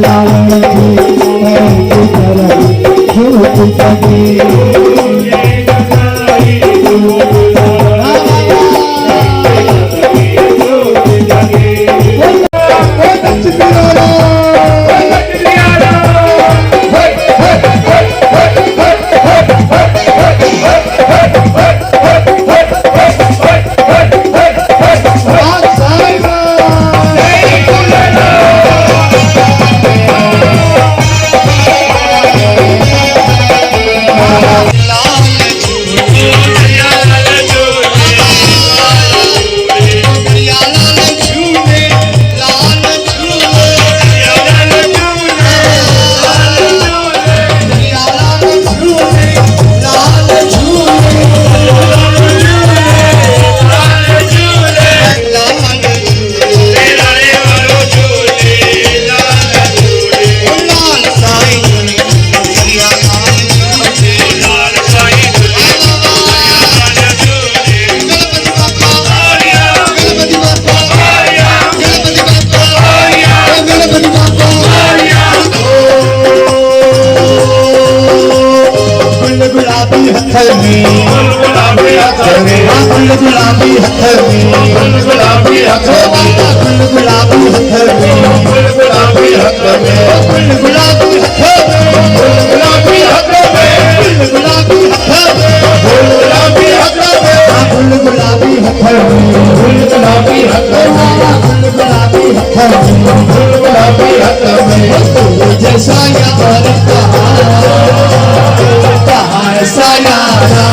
लाल जैसा यार कहाँ ऐसा यारा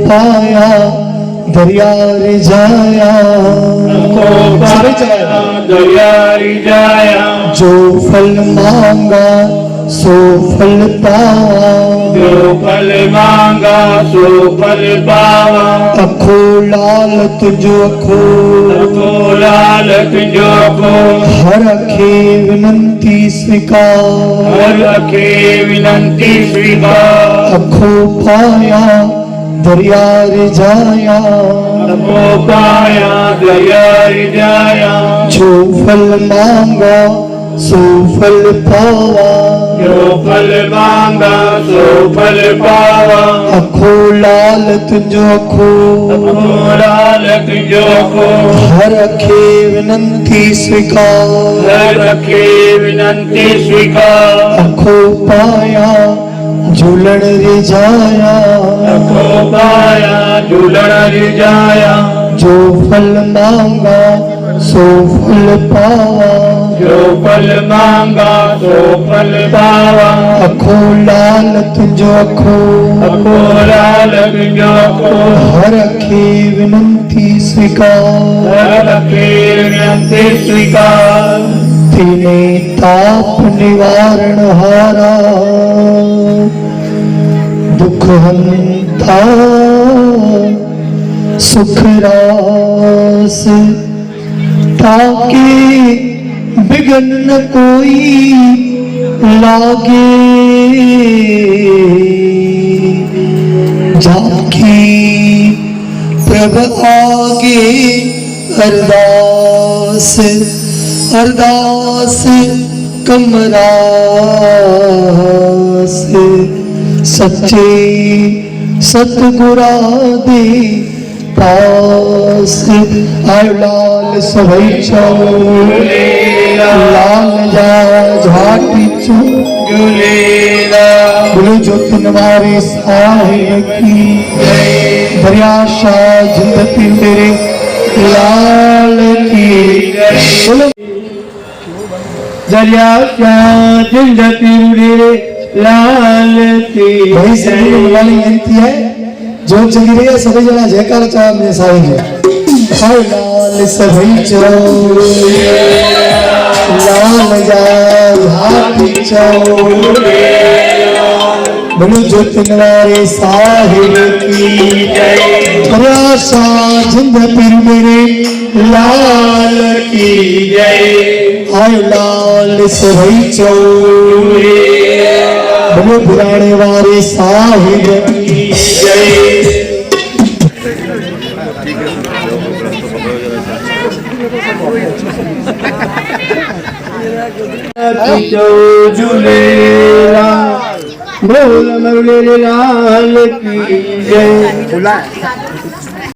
पाया दरिया रिझाया दरिया रिझाया जो फल मांगा सो फल पावा जो फल मांगा सो फल पावा अखो लाल तुझो अखो लाल तुझो को हर अखे विनंती स्वीकार हर अखे विनंती स्वीकार अखो पाया दरिया रिझाया अखो पाया दरिया रिझाया जो फल मांगा सो फल पावा जो फल मांगा सो फल पावा अखो लाल तुझो अखो लाल तुझो को हर अखे विनंती स्वीकार हर अखे विनंती स्वीकार अखो पाया झूलण रिझाया अखो पाया झूलण रिझाया जो फल मांगा सो फल पावा जो फल मांगा सो फल पावा अखो लाल तुझो अखो लाल तुझो को हर अखे विनंती स्वीकार हर अखे विनंती स्वीकार तिने ताप निवारण हारा दुख हंता सुख रास ताके बिगन न कोई लागे जाकी प्रभ आगे अरदास अरदास कमरा से सच्चे सतगुरा दे पास आयो लाल सभई चो लाल जा झाटी चो बोलो जो तिनवारे साहिब की दरिया शाह जिंदती मेरे लाल की बोलो दरिया शाह जिंदती मेरे लाल की भाई सभी वाली विनती है जो चली रही है सभी जना जयकार चाह में साई है हाय लाल सभी चो लाल जा हाथी चो बोलो ज्योतिनवारे साहिब की जय राशा जिंद पीर मेरे लाल की जय आयो लाल सभई चौरे बोलो पुराने वारे साहिब की जय झूलेला बोल मुरली लाल की जय